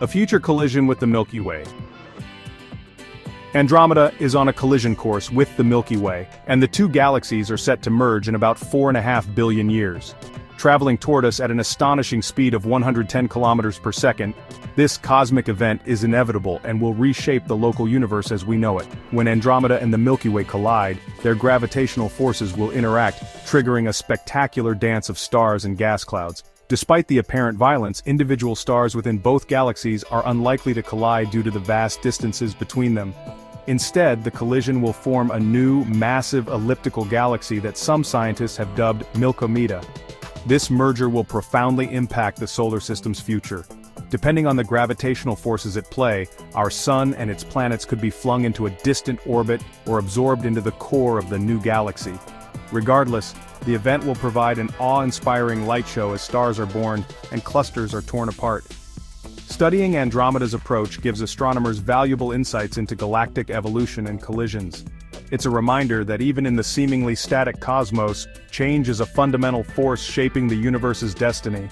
A future collision with the Milky Way. Andromeda is on a collision course with the Milky Way, and the two galaxies are set to merge in about 4.5 billion years. Traveling toward us at an astonishing speed of 110 kilometers per second, this cosmic event is inevitable and will reshape the local universe as we know it. When Andromeda and the Milky Way collide, their gravitational forces will interact, triggering a spectacular dance of stars and gas clouds. Despite the apparent violence, individual stars within both galaxies are unlikely to collide due to the vast distances between them. Instead, the collision will form a new, massive elliptical galaxy that some scientists have dubbed Milkomeda. This merger will profoundly impact the solar system's future. Depending on the gravitational forces at play, our sun and its planets could be flung into a distant orbit or absorbed into the core of the new galaxy. Regardless, the event will provide an awe-inspiring light show as stars are born and clusters are torn apart. Studying Andromeda's approach gives astronomers valuable insights into galactic evolution and collisions. It's a reminder that even in the seemingly static cosmos, change is a fundamental force shaping the universe's destiny.